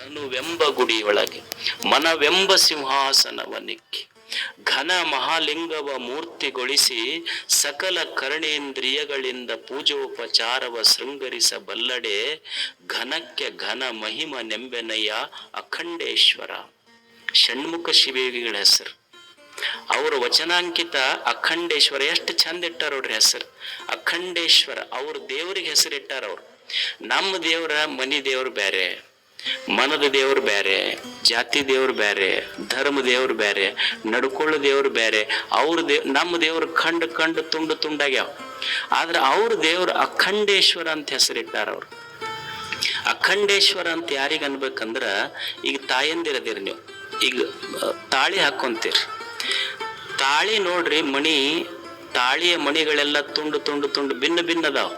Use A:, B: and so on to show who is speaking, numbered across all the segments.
A: ತನುವೆಂಬ ಗುಡಿಯೊಳಗೆ ಮನವೆಂಬ ಸಿಂಹಾಸನವನಿಕ್ಕಿ ಘನ ಮಹಾಲಿಂಗವ ಮೂರ್ತಿಗೊಳಿಸಿ ಸಕಲ ಕರ್ಣೇಂದ್ರಿಯಗಳಿಂದ ಪೂಜೋಪಚಾರವ ಶೃಂಗರಿಸಬಲ್ಲಡೆ ಘನಕ್ಕೆ ಘನ ಮಹಿಮ ನೆಂಬೆನಯ್ಯ ಅಖಂಡೇಶ್ವರ. ಷಣ್ಮುಖ ಶಿವಯೋಗಿಗಳ ಹೆಸರು. ಅವ್ರ ವಚನಾಂಕಿತ ಅಖಂಡೇಶ್ವರ. ಎಷ್ಟು ಚಂದ ಇಟ್ಟಾರ ಅವ್ರ ಹೆಸರು ಅಖಂಡೇಶ್ವರ. ಅವ್ರ ದೇವ್ರಿಗೆ ಹೆಸರಿಟ್ಟಾರ ಅವ್ರು. ನಮ್ಮ ದೇವ್ರ ಮನಿ ದೇವ್ರು ಬೇರೆ, ಮನದ ದೇವ್ರು ಬೇರೆ, ಜಾತಿ ದೇವ್ರು ಬೇರೆ, ಧರ್ಮ ದೇವ್ರು ಬೇರೆ, ನಡ್ಕೊಳ್ಳೋ ದೇವ್ರು ಬೇರೆ. ಅವ್ರ ನಮ್ಮ ದೇವ್ರು ಕಂಡು ತುಂಡಾಗ್ಯಾವ. ಆದ್ರೆ ಅವ್ರ ದೇವ್ರು ಅಖಂಡೇಶ್ವರ ಅಂತ ಹೆಸರಿಟ್ಟಾರ ಅವ್ರು. ಅಖಂಡೇಶ್ವರ ಅಂತ ಯಾರಿಗೆ ಅನ್ಬೇಕಂದ್ರ, ಈಗ ತಾಯಂದಿರದಿರಿ ನೀವು, ಈಗ ತಾಳಿ ಹಾಕೊಂತೀರಿ. ತಾಳಿ ನೋಡ್ರಿ, ಮಣಿ, ತಾಳಿಯ ಮಣಿಗಳೆಲ್ಲ ತುಂಡು ಭಿನ್ನ ಅದಾವ.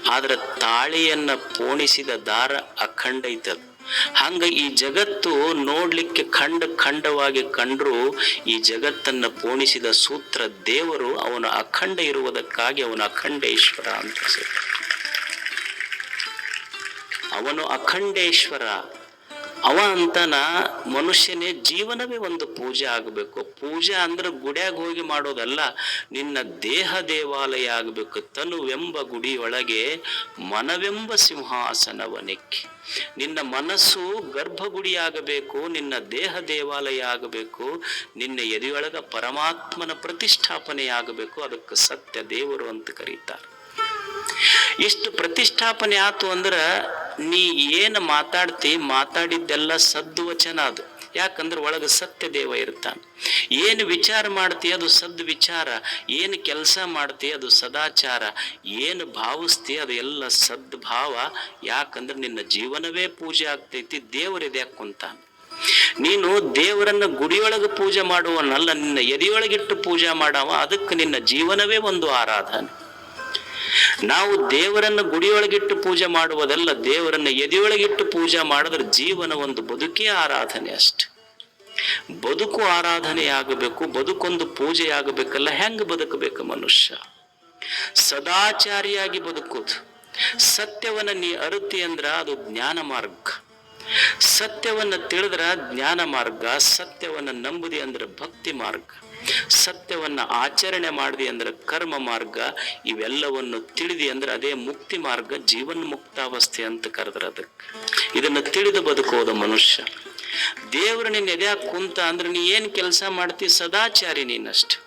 A: ಆದ್ರೆ ತಾಳಿಯನ್ನ ಪೋಣಿಸಿದ ದಾರ ಅಖಂಡ ಐತದ. ಹಂಗ ಈ ಜಗತ್ತು ನೋಡ್ಲಿಕ್ಕೆ ಖಂಡವಾಗಿ ಕಂಡ್ರು ಈ ಜಗತ್ತನ್ನ ಪೋಣಿಸಿದ ಸೂತ್ರ ದೇವರು ಅವನ ಅಖಂಡ ಇರುವುದಕ್ಕಾಗಿ ಅವನ ಅಖಂಡೇಶ್ವರ ಅಂತ ಹೆಸರು. ಅವನು ಅಖಂಡೇಶ್ವರ. ಅವ ಅಂತನ ಮನುಷ್ಯನೇ ಜೀವನವೇ ಒಂದು ಪೂಜೆ ಆಗಬೇಕು. ಪೂಜೆ ಅಂದ್ರೆ ಗುಡಿಯಾಗ ಹೋಗಿ ಮಾಡೋದಲ್ಲ, ನಿನ್ನ ದೇಹ ದೇವಾಲಯ ಆಗಬೇಕು. ತನುವೆಂಬ ಗುಡಿಯೊಳಗೆ ಮನವೆಂಬ ಸಿಂಹಾಸನವನಿಕ್ಕಿ. ನಿನ್ನ ಮನಸ್ಸು ಗರ್ಭಗುಡಿಯಾಗಬೇಕು, ನಿನ್ನ ದೇಹ ದೇವಾಲಯ ಆಗಬೇಕು, ನಿನ್ನ ಎದೆಯೊಳಗ ಪರಮಾತ್ಮನ ಪ್ರತಿಷ್ಠಾಪನೆ ಆಗಬೇಕು. ಅದಕ್ಕೆ ಸತ್ಯ ದೇವರು ಅಂತ ಕರೀತಾರೆ. ಇಷ್ಟು ಪ್ರತಿಷ್ಠಾಪನೆ ಆತು ಅಂದ್ರ ನೀ ಏನು ಮಾತಾಡಿದ್ದೆಲ್ಲ ಸದ್ವಚನ. ಅದು ಯಾಕಂದ್ರೆ ಒಳಗ ಸತ್ಯ ದೇವ ಇರ್ತಾನೆ. ಏನು ವಿಚಾರ ಮಾಡ್ತೀಯ ಅದು ಸದ್ ವಿಚಾರ, ಏನು ಕೆಲಸ ಮಾಡ್ತೀಯ ಅದು ಸದಾಚಾರ, ಏನು ಭಾವಿಸ್ತೀಯ ಅದು ಎಲ್ಲ ಸದ್ಭಾವ. ಯಾಕಂದ್ರೆ ನಿನ್ನ ಜೀವನವೇ ಪೂಜೆ ಆಗ್ತೈತಿ. ದೇವರಿದೆ ಕುಂತಾನೆ. ನೀನು ದೇವರನ್ನ ಗುಡಿಯೊಳಗೆ ಪೂಜೆ ಮಾಡುವನಲ್ಲ, ನಿನ್ನ ಎದೆಯೊಳಗಿಟ್ಟು ಪೂಜೆ ಮಾಡವ. ಅದಕ್ಕೆ ನಿನ್ನ ಜೀವನವೇ ಒಂದು ಆರಾಧನೆ. ನಾವು ದೇವರನ್ನ ಗುಡಿಯೊಳಗಿಟ್ಟು ಪೂಜೆ ಮಾಡುವುದಲ್ಲ, ದೇವರನ್ನ ಎದೆಯೊಳಗಿಟ್ಟು ಪೂಜೆ ಮಾಡಿದ್ರೆ ಜೀವನ ಒಂದು ಬದುಕೇ ಆರಾಧನೆ ಅಷ್ಟೆ. ಬದುಕು ಆರಾಧನೆ ಆಗಬೇಕು, ಬದುಕೊಂದು ಪೂಜೆ ಆಗಬೇಕಲ್ಲ. ಹೆಂಗ ಬದುಕಬೇಕು ಮನುಷ್ಯ? ಸದಾಚಾರಿಯಾಗಿ ಬದುಕುವುದು. ಸತ್ಯವನ್ನ ನೀ ಅರುತಿ ಅಂದ್ರ ಅದು ಜ್ಞಾನ ಮಾರ್ಗ. ಸತ್ಯವನ್ನ ತಿಳಿದ್ರ ಜ್ಞಾನ ಮಾರ್ಗ. ಸತ್ಯವನ್ನ ನಂಬುದಿ ಅಂದ್ರೆ ಭಕ್ತಿ ಮಾರ್ಗ. ಸತ್ಯವನ್ನ ಆಚರಣೆ ಮಾಡಿದಿ ಅಂದ್ರೆ ಕರ್ಮ ಮಾರ್ಗ. ಇವೆಲ್ಲವನ್ನು ತಿಳಿದಿ ಅಂದ್ರೆ ಅದೇ ಮುಕ್ತಿ ಮಾರ್ಗ, ಜೀವನ್ ಮುಕ್ತಾವಸ್ಥೆ ಅಂತ ಕರೆದ್ರ ಅದಕ್ಕೆ. ಇದನ್ನ ತಿಳಿದು ಬದುಕೋದು ಮನುಷ್ಯ. ದೇವ್ರು ನಿನ್ನ ಎದ್ಯಾಕ ಕುಂತ ಅಂದ್ರೆ ನೀ ಏನ್ ಕೆಲಸ ಮಾಡ್ತಿ? ಸದಾಚಾರಿ ನೀನಷ್ಟು.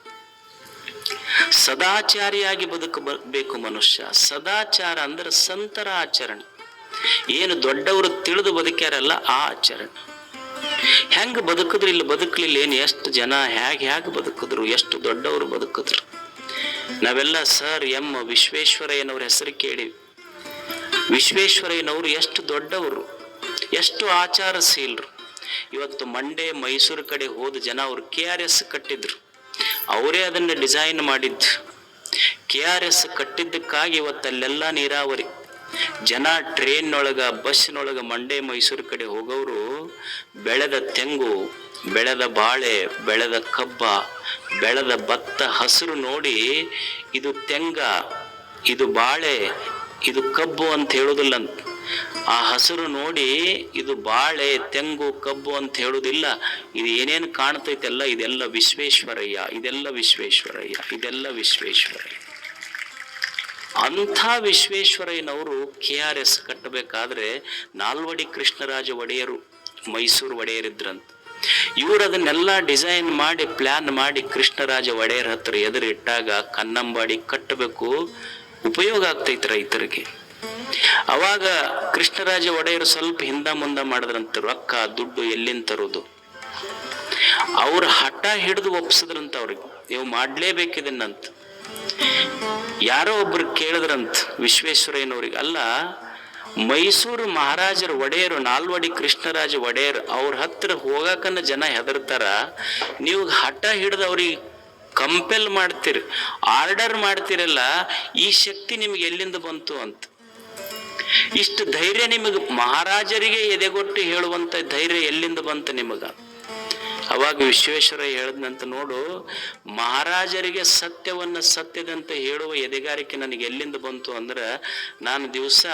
A: ಸದಾಚಾರಿಯಾಗಿ ಬದುಕಬೇಕು ಮನುಷ್ಯ. ಸದಾಚಾರ ಅಂದ್ರೆ ಸಂತರ ಆಚರಣೆ. ಏನು ದೊಡ್ಡವರು ತಿಳಿದು ಬದುಕ್ಯಾರಲ್ಲ ಆ ಆಚರಣೆ. ಹೆಂಗ ಬದುಕಿದ್ರು ಇಲ್ಲಿ ಬದುಕಲಿಲ್ಲ ಏನು? ಎಷ್ಟು ಜನ ಹ್ಯಾಗ ಬದುಕಿದ್ರು, ಎಷ್ಟು ದೊಡ್ಡವರು ಬದುಕಿದ್ರು. ನಾವೆಲ್ಲ ಸರ್ ಎಂ ವಿಶ್ವೇಶ್ವರಯ್ಯನವ್ರ ಹೆಸರು ಕೇಳಿವಿ. ವಿಶ್ವೇಶ್ವರಯ್ಯನವರು ಎಷ್ಟು ದೊಡ್ಡವರು, ಎಷ್ಟು ಆಚಾರಶೀಲರು. ಇವತ್ತು ಮಂಡ್ಯ ಮೈಸೂರು ಕಡೆ ಹೋದ ಜನ ಅವ್ರು KRS ಕಟ್ಟಿದ್ರು. ಅವರೇ ಅದನ್ನ ಡಿಸೈನ್ ಮಾಡಿದ್ರು. KRS ಕಟ್ಟಿದ್ದಕ್ಕಾಗಿ ಇವತ್ತಲ್ಲೆಲ್ಲ ನೀರಾವರಿ. ಜನ ಟ್ರೈನ್ನೊಳಗ ಬಸ್ನೊಳಗ ಮಂಡ್ಯ ಮೈಸೂರು ಕಡೆ ಹೋಗೋರು ಬೆಳೆದ ತೆಂಗು, ಬೆಳೆದ ಬಾಳೆ, ಬೆಳೆದ ಕಬ್ಬ, ಬೆಳೆದ ಭತ್ತ ಹಸಿರು ನೋಡಿ ಇದು ತೆಂಗ, ಇದು ಬಾಳೆ, ಇದು ಕಬ್ಬು ಅಂತ ಹೇಳುದಿಲ್ಲ. ಆ ಹಸಿರು ನೋಡಿ ಇದು ಬಾಳೆ, ತೆಂಗು, ಕಬ್ಬು ಅಂತ ಹೇಳುದಿಲ್ಲ. ಇದು ಏನೇನು ಕಾಣ್ತೈತೆಲ್ಲ ಇದೆಲ್ಲ ವಿಶ್ವೇಶ್ವರಯ್ಯ, ಇದೆಲ್ಲ ವಿಶ್ವೇಶ್ವರಯ್ಯ, ಇದೆಲ್ಲ ವಿಶ್ವೇಶ್ವರಯ್ಯ. ಅಂಥ ವಿಶ್ವೇಶ್ವರಯ್ಯನವರು KRS ಕಟ್ಟಬೇಕಾದ್ರೆ ನಾಲ್ವಡಿ ಕೃಷ್ಣರಾಜ ಒಡೆಯರು ಮೈಸೂರು ಒಡೆಯರಿದ್ರಂತ. ಇವರು ಅದನ್ನೆಲ್ಲ ಡಿಸೈನ್ ಮಾಡಿ ಪ್ಲಾನ್ ಮಾಡಿ ಕೃಷ್ಣರಾಜ ಒಡೆಯರ್ ಹತ್ರ ಎದುರಿಟ್ಟಾಗ ಕನ್ನಂಬಾಡಿ ಕಟ್ಟಬೇಕು, ಉಪಯೋಗ ಆಗ್ತೈತಿ ರೈತರಿಗೆ. ಅವಾಗ ಕೃಷ್ಣರಾಜ ಒಡೆಯರು ಸ್ವಲ್ಪ ಹಿಂದ ಮುಂದ ಮಾಡಿದ್ರಂತ. ರೊಕ್ಕ ದುಡ್ಡು ಎಲ್ಲಿಂದ ತರೋದು? ಅವ್ರ ಹಠ ಹಿಡಿದು ಒಪ್ಸಿದ್ರಂತ. ಅವ್ರಿಗೆ ನೀವು ಮಾಡ್ಲೇಬೇಕಿದನ್ನಂತ. ಯಾರೋ ಒಬ್ರು ಕೇಳಿದ್ರಂತ ವಿಶ್ವೇಶ್ವರಯ್ಯನವ್ರಿಗೆ, ಅಲ್ಲ ಮೈಸೂರು ಮಹಾರಾಜರ ಒಡೆಯರು ನಾಲ್ವಡಿ ಕೃಷ್ಣರಾಜ ಒಡೆಯರ್ ಅವ್ರ ಹತ್ರ ಹೋಗಾಕನ್ನ ಜನ ಹೆದರ್ತಾರ, ನೀವು ಹಠ ಹಿಡಿದು ಅವ್ರಿಗೆ ಕಂಪೆಲ್ ಮಾಡ್ತೀರಿ, ಆರ್ಡರ್ ಮಾಡ್ತಿರಲ್ಲ, ಈ ಶಕ್ತಿ ನಿಮ್ಗೆ ಎಲ್ಲಿಂದ ಬಂತು ಅಂತ. ಇಷ್ಟು ಧೈರ್ಯ ನಿಮಗೆ, ಮಹಾರಾಜರಿಗೆ ಎದೆಗೊಟ್ಟು ಹೇಳುವಂತ ಧೈರ್ಯ ಎಲ್ಲಿಂದ ಬಂತು ನಿಮಗ? ಅವಾಗ ವಿಶ್ವೇಶ್ವರಯ್ಯ ಹೇಳದ್ನಂತ, ನೋಡು ಮಹಾರಾಜರಿಗೆ ಸತ್ಯವನ್ನ ಸತ್ಯದಂತೆ ಹೇಳುವ ಎದೆಗಾರಿಕೆ ನನಗೆ ಎಲ್ಲಿಂದ ಬಂತು ಅಂದ್ರೆ, ನಾನು ದಿವಸ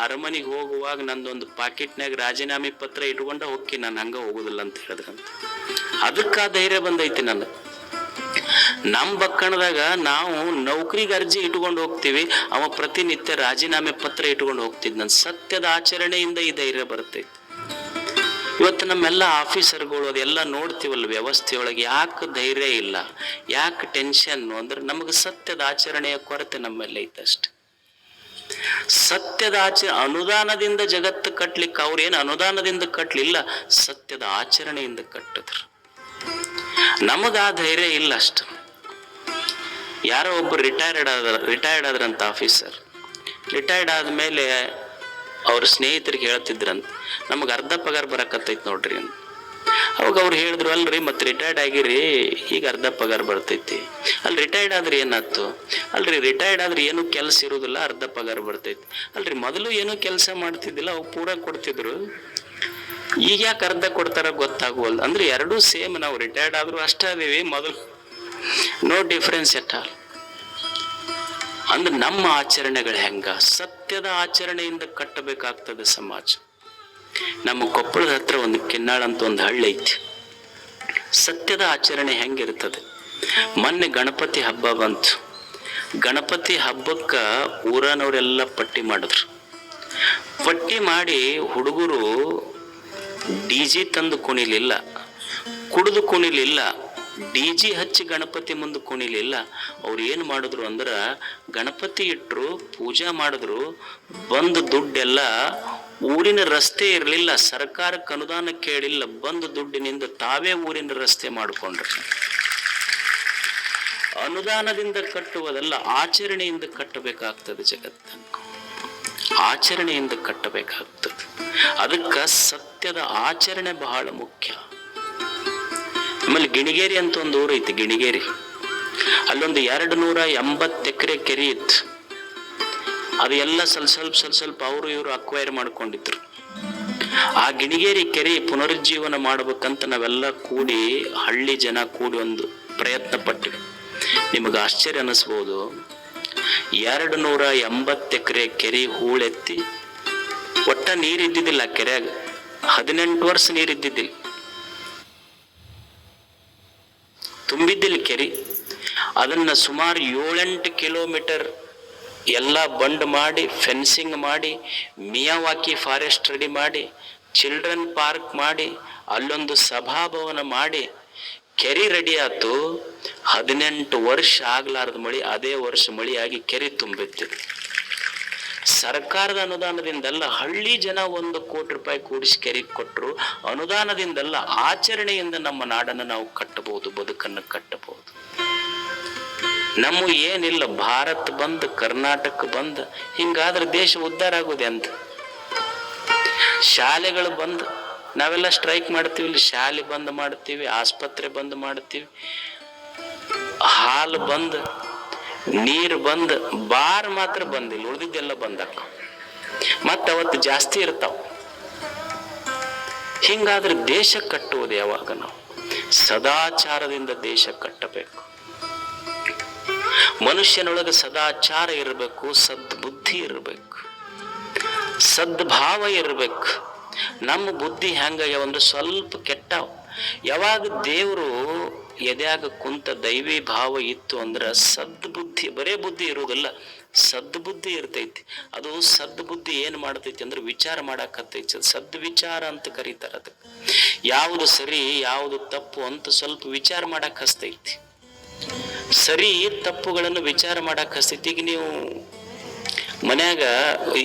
A: ಅರಮನೆಗೆ ಹೋಗುವಾಗ ನಂದೊಂದು ಪಾಕೆಟ್ನಾಗ ರಾಜೀನಾಮೆ ಪತ್ರ ಇಟ್ಕೊಂಡ ಹೋಗಿ ನಾನು ಹಂಗ ಹೋಗುದಿಲ್ಲ ಅಂತ ಹೇಳಿದ್ರಂತ. ಅದಕ್ಕ ಧೈರ್ಯ ಬಂದೈತಿ ನನಗೆ. ನಮ್ಮ ಬಕ್ಕಣದಾಗ ನಾವು ನೌಕರಿಗೆ ಅರ್ಜಿ ಇಟ್ಕೊಂಡು ಹೋಗ್ತೀವಿ, ಅವ ಪ್ರತಿನಿತ್ಯ ರಾಜೀನಾಮೆ ಪತ್ರ ಇಟ್ಕೊಂಡು ಹೋಗ್ತಿದ್. ನನ್ನ ಸತ್ಯದ ಆಚರಣೆಯಿಂದ ಈ ಧೈರ್ಯ ಬರ್ತೈತಿ. ಇವತ್ತು ನಮ್ಮೆಲ್ಲ ಆಫೀಸರ್ಗಳು ಅದೆಲ್ಲ ನೋಡ್ತೀವಲ್ಲ ವ್ಯವಸ್ಥೆಯೊಳಗೆ, ಯಾಕೆ ಧೈರ್ಯ ಇಲ್ಲ, ಯಾಕೆ ಟೆನ್ಷನ್ ಅಂದ್ರೆ ನಮಗೆ ಸತ್ಯದ ಆಚರಣೆಯ ಕೊರತೆ ನಮ್ಮಲ್ಲಿ ಐತಷ್ಟೆ. ಸತ್ಯದ ಅನುದಾನದಿಂದ ಜಗತ್ತು ಕಟ್ಲಿಕ್ಕೆ ಅವ್ರೇನು ಅನುದಾನದಿಂದ ಕಟ್ಲಿಲ್ಲ, ಸತ್ಯದ ಆಚರಣೆಯಿಂದ ಕಟ್ಟಿದ್ರು. ನಮಗ ಆ ಧೈರ್ಯ ಇಲ್ಲ ಅಷ್ಟು. ಯಾರೋ ಒಬ್ಬರು ರಿಟೈರ್ಡ್ ಆದ್ರಂತ ಆಫೀಸರ್. ರಿಟೈರ್ಡ್ ಆದ್ಮೇಲೆ ಅವ್ರ ಸ್ನೇಹಿತರಿಗೆ ಹೇಳ್ತಿದ್ರಂತ, ನಮಗೆ ಅರ್ಧ ಪಗಾರ ಬರಕತ್ತೈತಿ ನೋಡ್ರಿ ಅಂತ. ಅವಾಗ ಅವ್ರು ಹೇಳಿದ್ರು, ಅಲ್ರಿ ಮತ್ತೆ ರಿಟೈರ್ಡ್ ಆಗಿರಿ, ಈಗ ಅರ್ಧ ಪಗಾರ ಬರ್ತೈತಿ. ಅಲ್ಲಿ ರಿಟೈರ್ಡ್ ಆದ್ರೆ ಏನಾಯ್ತು? ಅಲ್ರಿ ರಿಟೈರ್ಡ್ ಆದ್ರೆ ಏನು ಕೆಲಸ ಇರುವುದಿಲ್ಲ, ಅರ್ಧ ಪಗಾರ ಬರ್ತೈತಿ. ಅಲ್ರಿ ಮೊದಲು ಏನು ಕೆಲಸ ಮಾಡ್ತಿದ್ದಿಲ್ಲ, ಅವು ಪೂರ ಕೊಡ್ತಿದ್ರು, ಈಗ ಯಾಕೆ ಅರ್ಧ ಕೊಡ್ತಾರ ಗೊತ್ತಾಗುವಲ್ಲ. ಅಂದ್ರೆ ಎರಡೂ ಸೇಮ್, ನಾವು ರಿಟೈರ್ಡ್ ಆದ್ರೂ ಅಷ್ಟೇ ಅದೀವಿ, ಮೊದಲು ನೋ ಡಿಫ್ರೆನ್ಸ್ ಎಟ್ ಆಲ್. ಅಂದ್ರೆ ನಮ್ಮ ಆಚರಣೆಗಳು ಹೆಂಗ? ಸತ್ಯದ ಆಚರಣೆಯಿಂದ ಕಟ್ಟಬೇಕಾಗ್ತದೆ ಸಮಾಜ. ನಮ್ಮ ಕೊಪ್ಪಳದ ಹತ್ರ ಒಂದು ಕಿನ್ನಾಳ ಅಂತ ಒಂದು ಹಳ್ಳಿ ಐತಿ. ಸತ್ಯದ ಆಚರಣೆ ಹೆಂಗಿರ್ತದೆ? ಮೊನ್ನೆ ಗಣಪತಿ ಹಬ್ಬ ಬಂತು. ಗಣಪತಿ ಹಬ್ಬಕ್ಕ ಊರನವರೆಲ್ಲ ಪಟ್ಟಿ ಮಾಡಿದ್ರು. ಪಟ್ಟಿ ಮಾಡಿ ಹುಡುಗರು ಡಿಜಿ ತಂದು ಕುಣಿಲಿಲ್ಲ, ಕುಡಿದು ಕುಣಿಲಿಲ್ಲ, ಡಿಜಿ ಹಚ್ಚಿ ಗಣಪತಿ ಮುಂದೆ ಕುಣಿಲಿಲ್ಲ. ಅವ್ರು ಏನು ಮಾಡಿದ್ರು ಅಂದ್ರ ಗಣಪತಿ ಇಟ್ರು, ಪೂಜಾ ಮಾಡಿದ್ರು, ಬಂದು ದುಡ್ಡೆಲ್ಲ ಊರಿನ ರಸ್ತೆ ಇರಲಿಲ್ಲ, ಸರ್ಕಾರಕ್ಕೆ ಅನುದಾನ ಕೇಳಿಲ್ಲ, ಬಂದು ದುಡ್ಡಿನಿಂದ ತಾವೇ ಊರಿನ ರಸ್ತೆ ಮಾಡಿಕೊಂಡ್ರು. ಅನುದಾನದಿಂದ ಕಟ್ಟುವುದಲ್ಲ, ಆಚರಣೆಯಿಂದ ಕಟ್ಟಬೇಕಾಗ್ತದೆ ಜಗತ್ತನ್ನು. ಆಚರಣೆಯಿಂದ ಕಟ್ಟಬೇಕಾಗ್ತದೆ. ಅದಕ್ಕೆ ಸತ್ಯದ ಆಚರಣೆ ಬಹಳ ಮುಖ್ಯ. ಆಮೇಲೆ ಗಿಣಿಗೇರಿ ಅಂತ ಒಂದು ಊರು ಐತಿ, ಗಿಣಿಗೇರಿ. ಅಲ್ಲೊಂದು 280 ಎಕರೆ ಕೆರೆ ಇತ್ತು. ಅದು ಎಲ್ಲ ಸ್ವಲ್ಪ ಅವರು ಇವರು ಅಕ್ವೈರ್ ಮಾಡ್ಕೊಂಡಿದ್ರು. ಆ ಗಿಣಿಗೇರಿ ಕೆರೆ ಪುನರುಜ್ಜೀವನ ಮಾಡ್ಬೇಕಂತ ನಾವೆಲ್ಲ ಕೂಡಿ, ಹಳ್ಳಿ ಜನ ಕೂಡಿ ಒಂದು ಪ್ರಯತ್ನ ಪಟ್ಟಿವಿ. ನಿಮಗೆ ಆಶ್ಚರ್ಯ ಅನಿಸ್ಬೋದು, 280 ಎಕರೆ ಕೆರೆ ಹೂಳೆತ್ತಿ, ಒಟ್ಟ ನೀರಿದ್ದಿದ್ದಿಲ್ಲ ಕೆರೆಯಾಗ. 18 ವರ್ಷ ನೀರಿದ್ದಿದ್ದಿಲ್ಲ, ತುಂಬಿದ್ದಿಲ್ಲ ಕೆರೆ. ಅದನ್ನ ಸುಮಾರು 7-8 ಕಿಲೋಮೀಟರ್ ಎಲ್ಲ ಬಂಡ್ ಮಾಡಿ, ಫೆನ್ಸಿಂಗ್ ಮಾಡಿ, ಮಿಯಾವಾಕಿ ಫಾರೆಸ್ಟ್ ರೆಡಿ ಮಾಡಿ, ಚಿಲ್ಡ್ರನ್ ಪಾರ್ಕ್ ಮಾಡಿ, ಅಲ್ಲೊಂದು ಸಭಾಭವನ ಮಾಡಿ ಕೆರೆ ರೆಡಿ ಆಯ್ತು. 18 ವರ್ಷ ಆಗ್ಲಾರ್ದ ಮಳಿ, ಅದೇ ವರ್ಷ ಮಳಿಯಾಗಿ ಕೆರೆ ತುಂಬಿತ್ತು. ಸರ್ಕಾರದ ಅನುದಾನದಿಂದಲ್ಲ, ಹಳ್ಳಿ ಜನ 1 ಕೋಟಿ ರೂಪಾಯಿ ಕೂಡಿಸಿ ಕೆರೆಗೆ ಕೊಟ್ಟರು. ಅನುದಾನದಿಂದಲ್ಲ, ಆಚರಣೆಯಿಂದ ನಮ್ಮ ನಾಡನ್ನು ನಾವು ಕಟ್ಟಬಹುದು, ಬದುಕನ್ನು ಕಟ್ಟಬಹುದು. ನಮ್ಮ ಏನಿಲ್ಲ, ಭಾರತ ಬಂದ್, ಕರ್ನಾಟಕ ಬಂದ್, ಹಿಂಗಾದ್ರೆ ದೇಶ ಉದ್ಧಾರ ಆಗುದೆ ಅಂತ. ಶಾಲೆಗಳು ಬಂದ್, ನಾವೆಲ್ಲ ಸ್ಟ್ರೈಕ್ ಮಾಡ್ತೀವಿ, ಇಲ್ಲಿ ಶಾಲೆ ಬಂದ್ ಮಾಡ್ತೀವಿ, ಆಸ್ಪತ್ರೆ ಬಂದ್ ಮಾಡ್ತೀವಿ, ಹಾಲು ಬಂದ್, ನೀರು ಬಂದ್, ಬಾರ್ ಮಾತ್ರ ಬಂದಿಲ್ಲ, ಉಳಿದಿದ್ದೆಲ್ಲ ಬಂದಾಕ. ಮತ್ತೆ ಅವತ್ತು ಜಾಸ್ತಿ ಇರ್ತಾವ. ಹಿಂಗಾದ್ರೆ ದೇಶ ಕಟ್ಟುವುದು ಯಾವಾಗ? ನಾವು ಸದಾಚಾರದಿಂದ ದೇಶ ಕಟ್ಟಬೇಕು. ಮನುಷ್ಯನೊಳಗೆ ಸದಾಚಾರ ಇರಬೇಕು, ಸದ್ಬುದ್ಧಿ ಇರಬೇಕು, ಸದ್ಭಾವ ಇರಬೇಕು. ನಮ್ಮ ಬುದ್ಧಿ ಹೆಂಗಾಗ್ಯಾವ ಅಂದ್ರೆ ಸ್ವಲ್ಪ ಕೆಟ್ಟಾವ. ಯಾವಾಗ ದೇವರು ಎದ್ಯಾಗ ಕುಂತ ದೈವಿ ಭಾವ ಇತ್ತು ಅಂದ್ರ ಸದ್ಬುದ್ಧಿ, ಬರೇ ಬುದ್ಧಿ ಇರುವುದಿಲ್ಲ, ಸದ್ಬುದ್ಧಿ ಇರ್ತೈತಿ. ಅದು ಸದ್ಬುದ್ಧಿ ಏನ್ ಮಾಡ್ತೈತಿ ಅಂದ್ರೆ ವಿಚಾರ ಮಾಡಾಕತ್ತೈತಿ. ಸದ್ವಿಚಾರ ಅಂತ ಕರೀತಾರ ಅದಕ್ಕೆ. ಯಾವುದು ಸರಿ ಯಾವುದು ತಪ್ಪು ಅಂತ ಸ್ವಲ್ಪ ವಿಚಾರ ಮಾಡಕ್ ಹಸ್ತೈತಿ. ಸರಿ ತಪ್ಪುಗಳನ್ನು ವಿಚಾರ ಮಾಡಕ್ ಹಸ್ತೈತಿ. ಈಗ ನೀವು ಮನ್ಯಾಗ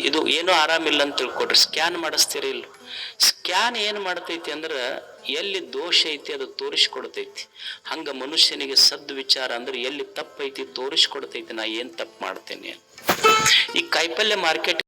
A: ಇದು ಏನೋ ಆರಾಮಿಲ್ಲ ಅಂತ ತಿಳ್ಕೊಡ್ರಿ, ಸ್ಕ್ಯಾನ್ ಮಾಡಿಸ್ತೀರಿ ಇಲ್ಲ? ಸ್ಕ್ಯಾನ್ ಏನ್ ಮಾಡ್ತೈತಿ ಅಂದ್ರ ಎಲ್ಲಿ ದೋಷ ಐತಿ ಅದು ತೋರಿಸ್ಕೊಡ್ತೈತಿ. ಹಂಗ ಮನುಷ್ಯನಿಗೆ ಸದ್ವಿಚಾರ ಅಂದ್ರೆ ಎಲ್ಲಿ ತಪ್ಪೈತಿ ತೋರಿಸ್ಕೊಡ್ತೈತಿ, ನಾ ಏನ್ ತಪ್ಪು ಮಾಡ್ತೇನೆ. ಈ ಕಾಯಿಪಲ್ಯ ಮಾರ್ಕೆಟ್